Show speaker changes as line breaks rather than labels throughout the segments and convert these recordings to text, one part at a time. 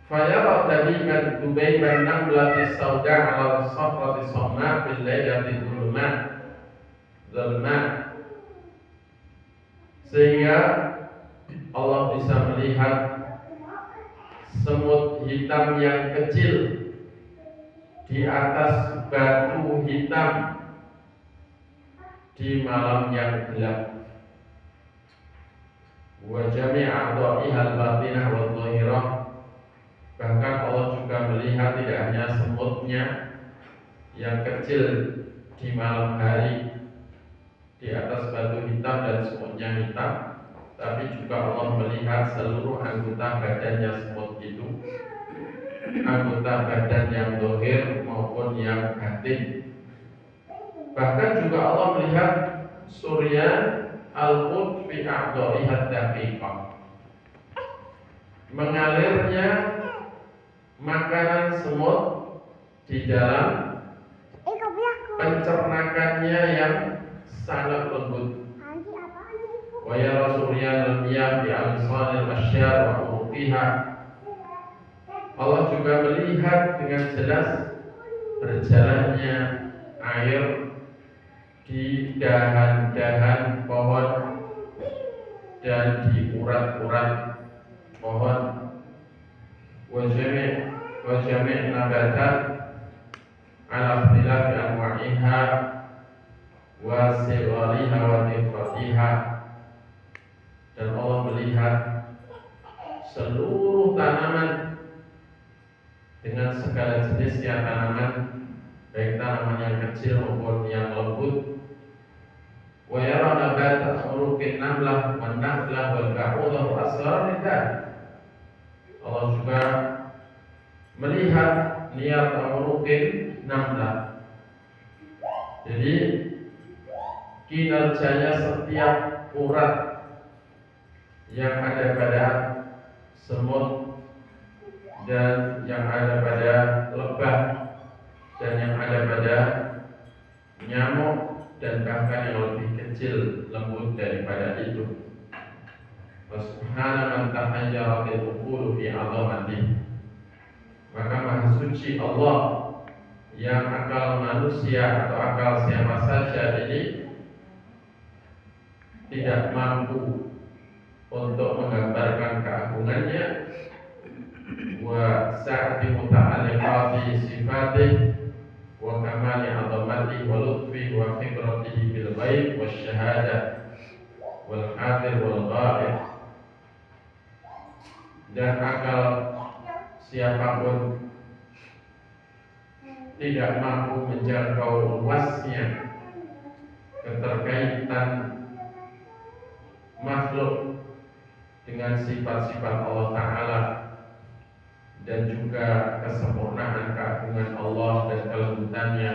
Fayara dabiban dubaiban namlati sauda ala safrati somma fil laylati zulma, sehingga Allah bisa melihat semut hitam yang kecil di atas batu hitam di malam yang gelap. Wa jami'a dha'ihal batinah wa dhahirah, bahkan Allah juga melihat tidak hanya semutnya yang kecil di malam hari di atas batu hitam dan semutnya hitam, tapi juga Allah melihat seluruh anggota badannya semut itu, anggota badan yang zahir maupun yang batin. Bahkan juga Allah melihat suryan al-qut fi a'dha'iha daqiqah, mengalirnya makanan semut di dalam pencernakannya yang sangat lembut. Wa yara suryan al-miyah bi al-sanil asyar wa uruqiha, Allah juga melihat dengan jelas berjalannya air di dahan-dahan pohon dan di urat-urat pohon. Wajami' nabatat ala ikhtilafi anwa'iha wa sighariha wa tifatiha, dan Allah melihat seluruh tanaman dengan segala jenisnya tanaman, baik tanaman yang kecil maupun yang lembut. Wa yara nabata uruqin namlah wan nakhlah wal ba'udah wa asrar lidah, Allah juga melihat niat uruqin namlah, jadi kinerjanya setiap urat yang ada pada semut dan yang ada pada lebah dan yang ada pada nyamuk, dan bahkan yang lebih kecil lembut daripada itu. Subhana man tahayyaratil uqulu fi 'azamatihi, maka maha suci Allah yang akal manusia atau akal siapa saja ini tidak mampu untuk menggambarkan keagungannya. Wa sa'ati muta'alliqati sifatih wa kamali 'azamatihi wa lutfi wa khibratihi bil ghaib wasyahadah wal hadir wal ghaib, dan akal siapapun tidak mampu menjangkau luasnya keterkaitan makhluk dengan sifat-sifat Allah Ta'ala dan juga kesempurnaan keagungan Allah dan kelembutannya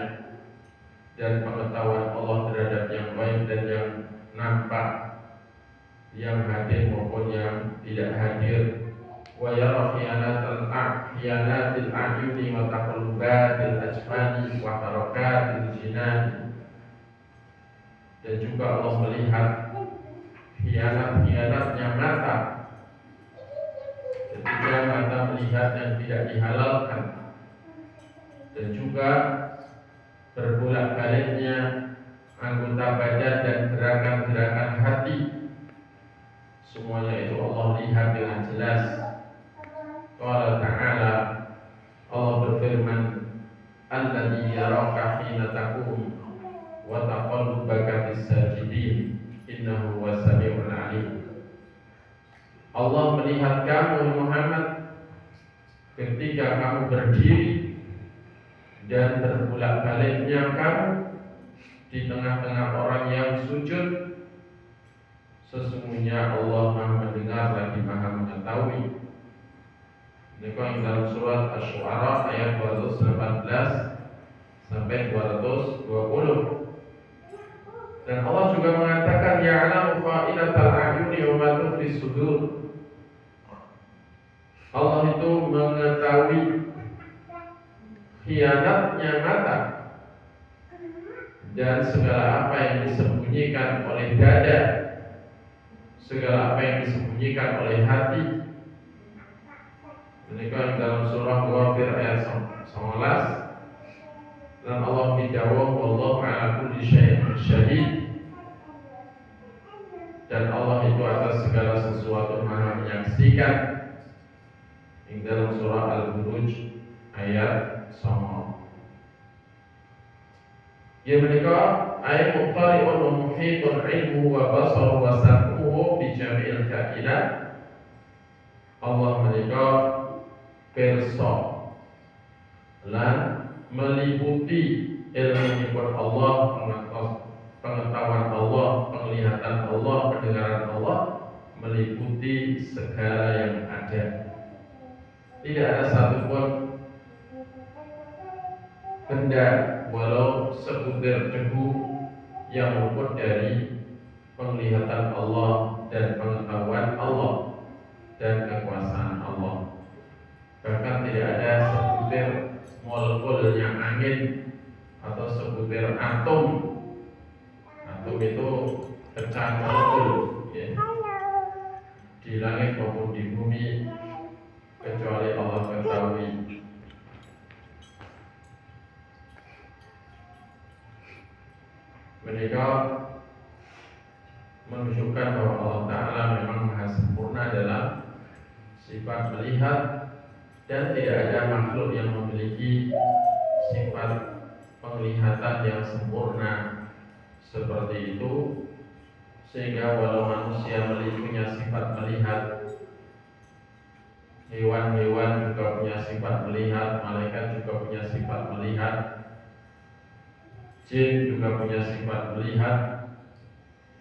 dan pengetahuan Allah terhadap yang baik dan yang nampak, yang hadir maupun yang tidak hadir. Wa yara khiyanatil a'yuni wa taqallubatil ajfani wa harakatil jinan, dan juga Allah melihat khianat-khianatnya mata ketika mata melihat yang tidak dihalalkan, dan juga berbolak-baliknya anggota badan dan gerakan-gerakan hati, semuanya itu Allah lihat dengan jelas. Qala ta'ala, Allah berfirman, alladzi yaraka hina taqum wa taqallubaka fis sajidin innahu was-sami'ul 'alim. Allah melihat kamu Muhammad ketika kamu berdiri dan berbolak-baliknya kamu di tengah-tengah orang yang sujud. Sesungguhnya Allah Maha mendengar lagi Maha mengetahui. Ini yang dalam surat Asy-Syu'ara ayat 218 sampai 220. Dan Allah juga mengatakan ya'lamu kha'inatal a'yuni wa ma tukhfi sudur. Allah itu mengetahui khianatnya mata dan segala apa yang disembunyikan oleh dada, segala apa yang disembunyikan oleh hati. Menika dalam surah Ghafir ayat 19 dan Allah bidawah wallahu ala kulli syai'in syahid, dan Allah itu atas segala sesuatu maha menyaksikan. Di dalam surah Al-Buruj ayat 9. Ya menika ayat muqtari'un wa muhitun ilmu wa basar wa sam'uhu bi jami'il kainat. Allah menika pirsa lan meliputi ilmu Allah, pengetahuan Allah, penglihatan Allah, pendengaran Allah, meliputi segala yang ada. Tidak ada satupun benda walau sebutir debu yang luput dari penglihatan Allah dan pengetahuan Allah dan kekuasaan Allah. Bahkan tidak ada sebutir molekulnya angin atau sebutir atom. Atom itu pecah molekul, ya, di langit maupun di bumi, kecuali Allah ketahui. Mereka menunjukkan bahwa Allah Ta'ala memang maha sempurna dalam sifat melihat, dan tidak ada makhluk yang memiliki sifat penglihatan yang sempurna seperti itu, sehingga walau manusia punya sifat melihat, hewan-hewan juga punya sifat melihat, malaikat juga punya sifat melihat, jin juga punya sifat melihat,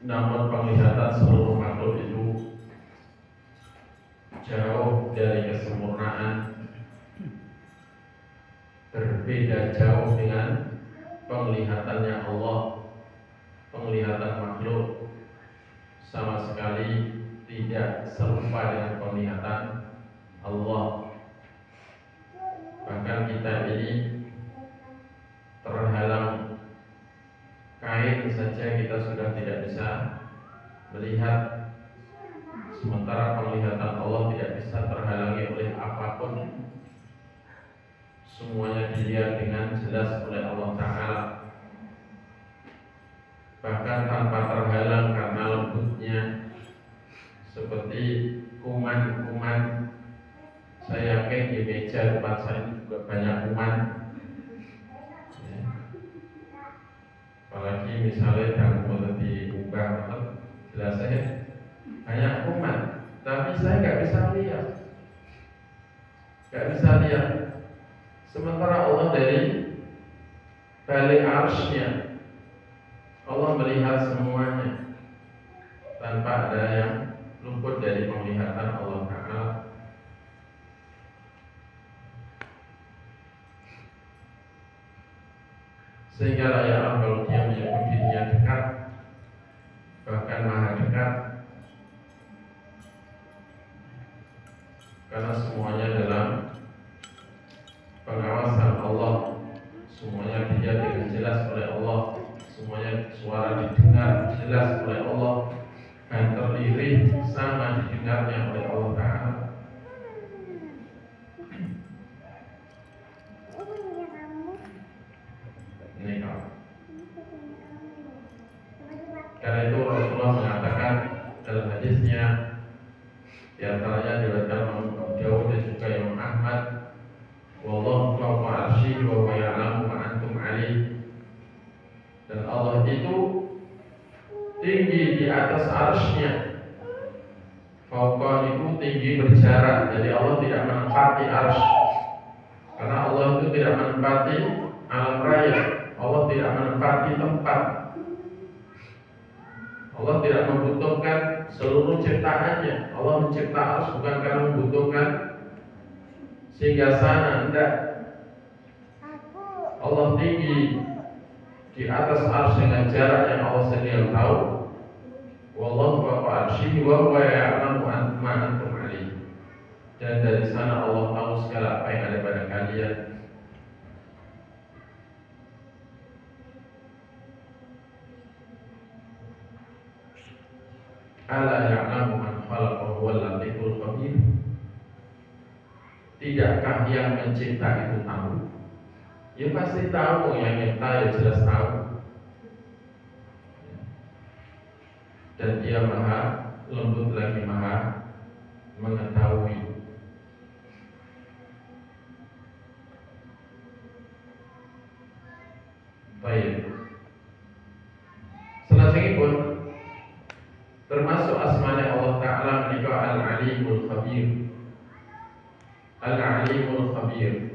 namun penglihatan seluruh makhluk itu jauh dari kesempurnaan, berbeda jauh dengan penglihatannya Allah. Penglihatan makhluk sama sekali tidak serupa dengan penglihatan Allah. Bahkan kita ini terhalang kain saja kita sudah tidak bisa melihat, sementara penglihatan Allah tidak bisa terhalangi oleh apapun. Semuanya dilihat dengan jelas oleh Allah Ta'ala, bahkan tanpa terhalang karena lembutnya, seperti kuman-kuman. Saya yakin di meja tempat saya juga banyak kuman, ya. Apalagi misalnya dalam dibuka, jelas saya banyak kuman, tapi saya nggak bisa lihat, Sementara Allah dari balik arsy-Nya, Allah melihat semuanya tanpa ada yang luput dari penglihatan Allah Ta'ala. Sehingga layak kalau dia menyebut dirinya dekat, bahkan maha dekat, karena semuanya dalam pengawasan Allah, semuanya dilihat dengan jelas oleh Allah, semuanya suara didengar jelas oleh Allah, dan terlirih sama didengarnya oleh Allah Ta'ala. Ini kau. Karena itu Rasulullah mengatakan dalam hadisnya, di antaranya diriwayatkan Imam Abu Dawud dan juga Imam Ahmad, wallahu fawqa arsyihi wa huwa ya'lamu ma antum 'alaihi. Dan Allah itu tinggi di atas arsy-Nya. Fawqa itu tinggi berjarak, jadi Allah tidak menempati arsy. Karena Allah itu tidak menempati alam raya, Allah tidak menempati tempat. Allah tidak membutuhkan seluruh ciptaannya. Allah mencipta arsy bukan karena membutuhkan sehingga sana, tidak. Allah tinggi di atas arsy dengan jarak yang Allah sendiri tahu. Wallahu fawqa arsyihi wa huwa ya'lamu ma antum 'alaihi. Dan dari sana Allah tahu segala apa yang ada pada kalian. Ala ya'lamu man khalaqa wa huwal latiful khabir. Tidakkah yang mencipta itu tahu? Ya pasti tahu, yang nyipta ya jelas tahu. Dan dia maha lembut lagi maha mengetahui. Baik. Selanjutnya termasuk asmanya Allah Ta'ala menikah Al-Alimul Khabir. Al-Alimul Khabir.